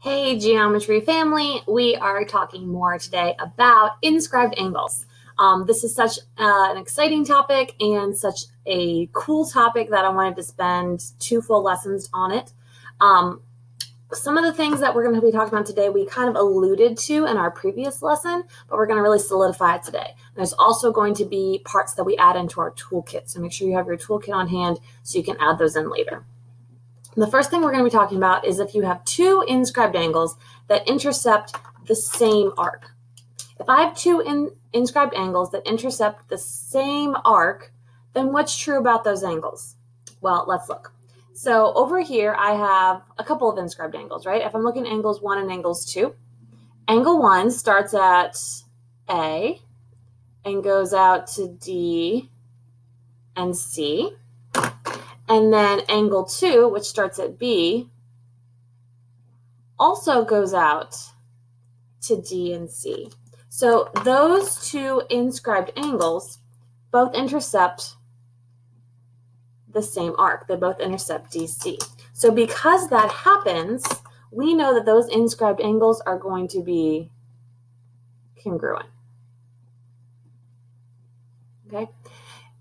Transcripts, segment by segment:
Hey geometry family, we are talking more today about inscribed angles. This is such an exciting topic and such a cool topic that I wanted to spend 2 full lessons on it. Some of the things that we're going to be talking about today we kind of alluded to in our previous lesson, but we're going to really solidify it today. And there's also going to be parts that we add into our toolkit, so make sure you have your toolkit on hand so you can add those in later. The first thing we're going to be talking about is if you have 2 inscribed angles that intercept the same arc. If I have 2 inscribed angles that intercept the same arc, then what's true about those angles? Well, let's look. So over here, I have a couple of inscribed angles, right? If I'm looking at angles 1 and angles 2, angle 1 starts at A and goes out to D and C. And then angle 2, which starts at B, also goes out to D and C. So those 2 inscribed angles both intercept the same arc. They both intercept DC. So because that happens, we know that those inscribed angles are going to be congruent. Okay?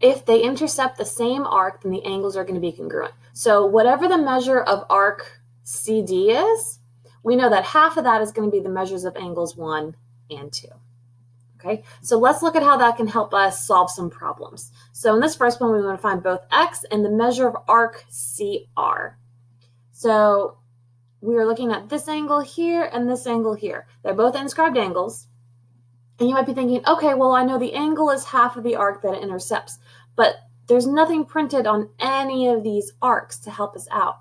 If they intercept the same arc, then the angles are going to be congruent. So whatever the measure of arc CD is, we know that half of that is going to be the measures of angles 1 and 2. Okay, so let's look at how that can help us solve some problems. So in this first one, we want to find both x and the measure of arc CR. So we are looking at this angle here and this angle here. They're both inscribed angles. And you might be thinking, okay, well, I know the angle is half of the arc that it intercepts, but there's nothing printed on any of these arcs to help us out.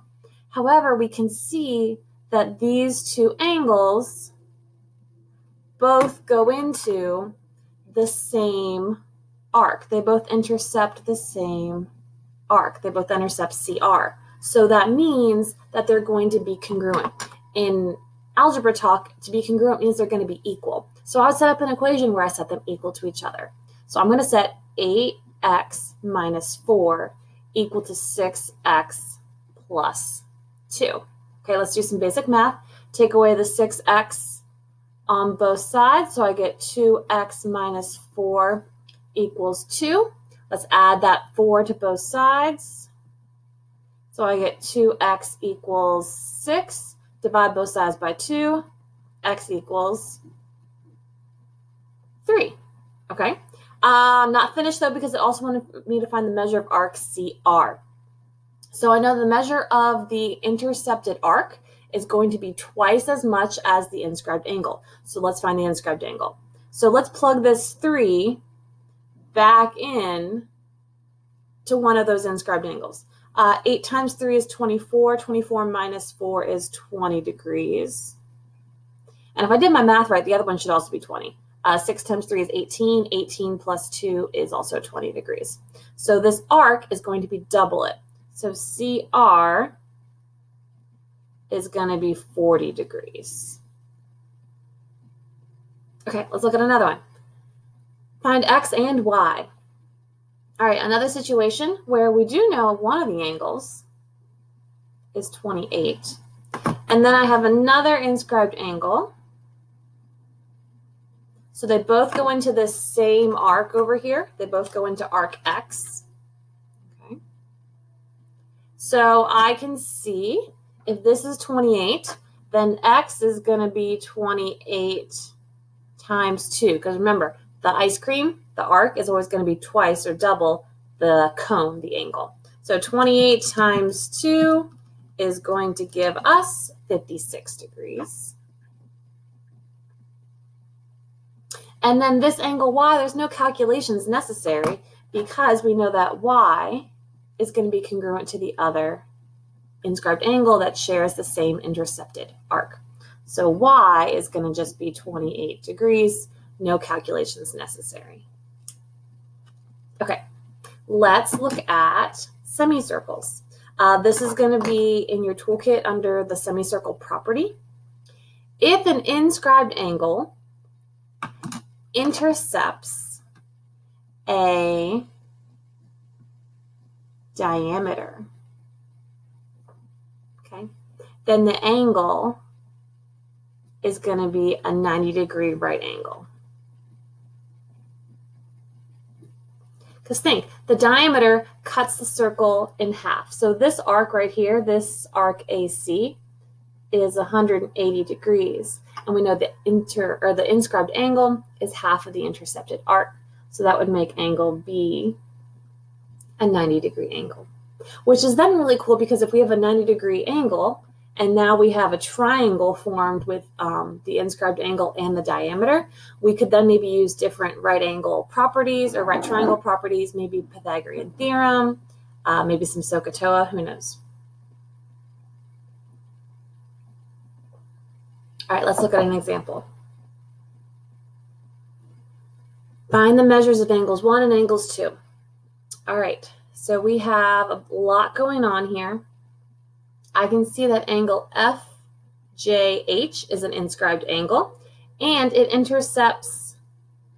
However, we can see that these 2 angles both go into the same arc. They both intercept the same arc. They both intercept CR. So that means that they're going to be congruent. In algebra talk, to be congruent means they're going to be equal. So I would set up an equation where I set them equal to each other. So I'm going to set 8x minus 4 equal to 6x plus 2. Okay, let's do some basic math. Take away the 6x on both sides, so I get 2x minus 4 equals 2. Let's add that 4 to both sides. So I get 2x equals 6. Divide both sides by 2. X equals 3. Okay. Not finished though, because it also wanted me to find the measure of arc CR. So I know the measure of the intercepted arc is going to be twice as much as the inscribed angle. So let's find the inscribed angle. So let's plug this 3 back in to one of those inscribed angles. 8 times 3 is 24. 24 minus 4 is 20 degrees. And if I did my math right, the other one should also be 20. 6 times 3 is 18. 18 plus 2 is also 20 degrees. So this arc is going to be double it. So CR is going to be 40 degrees. Okay, let's look at another one. Find x and y. All right, another situation where we do know one of the angles is 28. And then I have another inscribed angle. So they both go into the same arc over here. They both go into arc X. Okay. So I can see if this is 28, then X is going to be 28 times 2. Because remember, the ice cream, the arc, is always going to be twice or double the cone, the angle. So 28 times 2 is going to give us 56 degrees. And then this angle y, there's no calculations necessary because we know that y is going to be congruent to the other inscribed angle that shares the same intercepted arc. So y is going to just be 28 degrees, no calculations necessary. Okay, let's look at semicircles. This is going to be in your toolkit under the semicircle property. If an inscribed angle intercepts a diameter, okay, then the angle is going to be a 90-degree right angle. Because think, the diameter cuts the circle in half. So this arc right here, this arc AC, is 180 degrees. And we know the inscribed angle is half of the intercepted arc. So that would make angle B a 90-degree angle. Which is then really cool because if we have a 90-degree angle, and now we have a triangle formed with the inscribed angle and the diameter, we could then maybe use different right angle properties or right triangle properties, maybe Pythagorean theorem, maybe some SOHCAHTOA, who knows. All right, let's look at an example. Find the measures of angles 1 and angles 2. All right, so we have a lot going on here. I can see that angle FJH is an inscribed angle, and it intercepts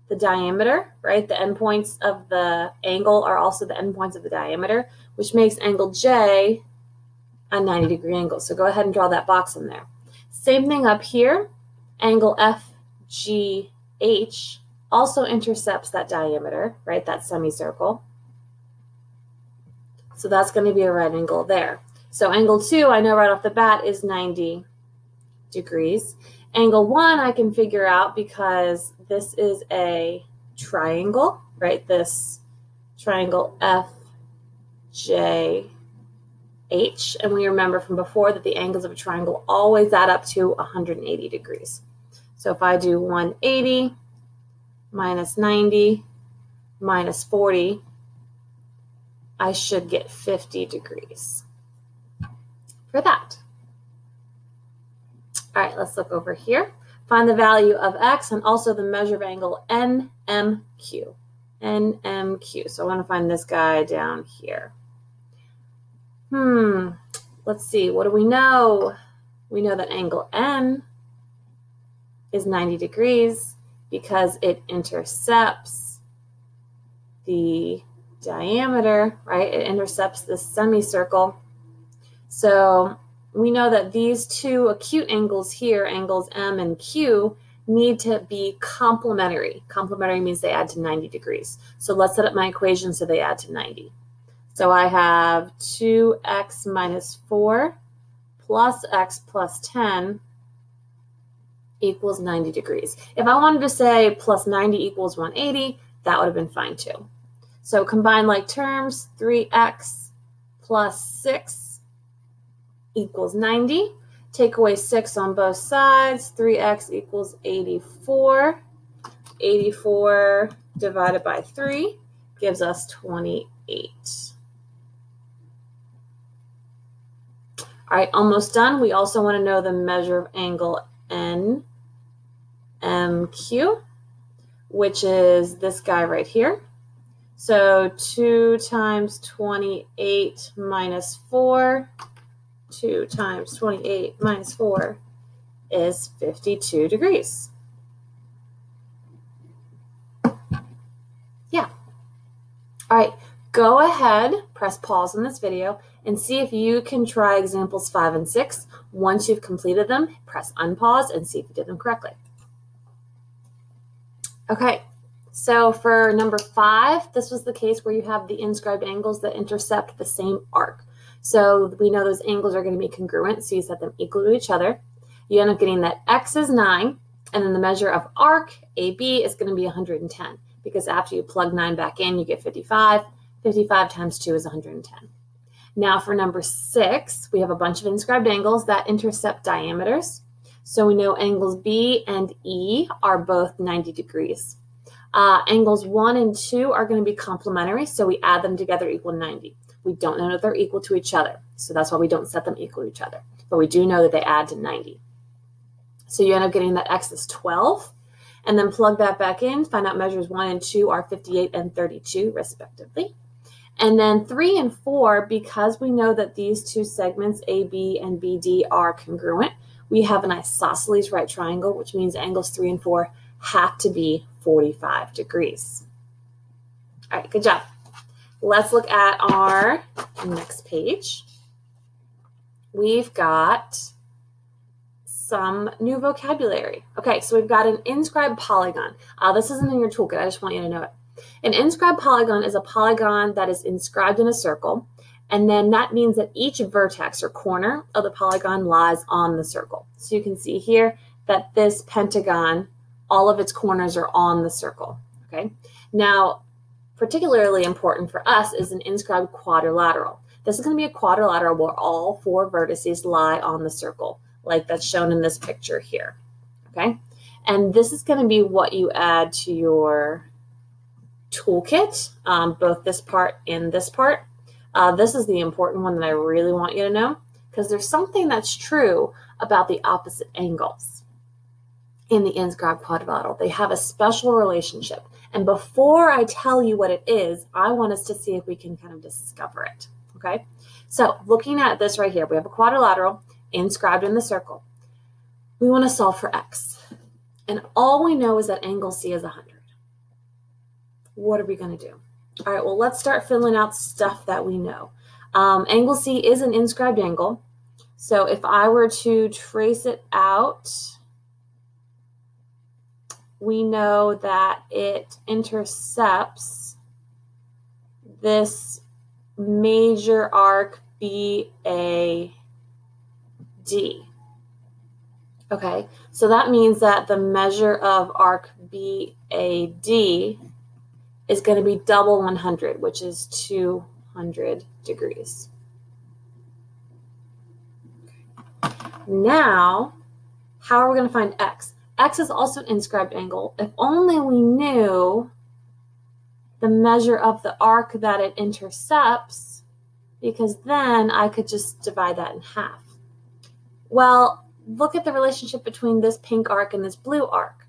the diameter, right? The endpoints of the angle are also the endpoints of the diameter, which makes angle J a 90-degree angle. So go ahead and draw that box in there. Same thing up here. Angle FGH also intercepts that diameter, right? That semicircle. So that's going to be a right angle there. So angle 2, I know right off the bat, is 90 degrees. Angle 1, I can figure out because this is a triangle, right? This triangle FJH. And we remember from before that the angles of a triangle always add up to 180 degrees. So if I do 180 minus 90 minus 40, I should get 50 degrees. For that. All right, let's look over here. Find the value of x and also the measure of angle NMQ. NMQ. So I want to find this guy down here. Let's see. What do we know? We know that angle N is 90 degrees because it intercepts the diameter, right? It intercepts the semicircle. So we know that these two acute angles here, angles M and Q, need to be complementary. Complementary means they add to 90 degrees. So let's set up my equation so they add to 90. So I have 2x minus 4 plus x plus 10 equals 90 degrees. If I wanted to say plus 90 equals 180, that would have been fine too. So combine like terms, 3x plus 6 equals 90. Take away 6 on both sides. 3x equals 84. 84 divided by 3 gives us 28. All right, almost done. We also want to know the measure of angle NMQ, which is this guy right here. So 2 times 28 minus 4. 2 times 28 minus 4 is 52 degrees. Yeah. All right, go ahead, press pause on this video, and see if you can try examples 5 and 6. Once you've completed them, press unpause and see if you did them correctly. Okay, so for number 5, this was the case where you have the inscribed angles that intercept the same arc. So we know those angles are going to be congruent, so you set them equal to each other. You end up getting that x is 9, and then the measure of arc, AB, is going to be 110, because after you plug 9 back in, you get 55. 55 times 2 is 110. Now for number 6, we have a bunch of inscribed angles that intercept diameters. So we know angles B and E are both 90 degrees. Angles 1 and 2 are going to be complementary, so we add them together equal 90. We don't know that they're equal to each other, so that's why we don't set them equal to each other. But we do know that they add to 90. So you end up getting that x is 12, and then plug that back in, find out measures 1 and 2 are 58 and 32, respectively. And then 3 and 4, because we know that these two segments, AB and BD, are congruent, we have an isosceles right triangle, which means angles 3 and 4 have to be 45 degrees. All right, good job. Let's look at our next page. We've got some new vocabulary. Okay, so we've got an inscribed polygon. This isn't in your toolkit, I just want you to know it. An inscribed polygon is a polygon that is inscribed in a circle, and then that means that each vertex or corner of the polygon lies on the circle. So you can see here that this pentagon, all of its corners are on the circle. Okay, now particularly important for us is an inscribed quadrilateral. This is going to be a quadrilateral where all 4 vertices lie on the circle, like that's shown in this picture here. Okay, and this is going to be what you add to your toolkit, both this part and this part. This is the important one that I really want you to know, because there's something that's true about the opposite angles in the inscribed quadrilateral. They have a special relationship. And before I tell you what it is, I want us to see if we can kind of discover it. Okay, so looking at this right here, we have a quadrilateral inscribed in the circle. We want to solve for x. And all we know is that angle C is 100. What are we going to do? All right, well, let's start filling out stuff that we know. Angle C is an inscribed angle. So if I were to trace it out, we know that it intercepts this major arc BAD. Okay, so that means that the measure of arc BAD is going to be double 100, which is 200 degrees. Now, how are we going to find x? X is also an inscribed angle. If only we knew the measure of the arc that it intercepts, because then I could just divide that in half. Well, look at the relationship between this pink arc and this blue arc.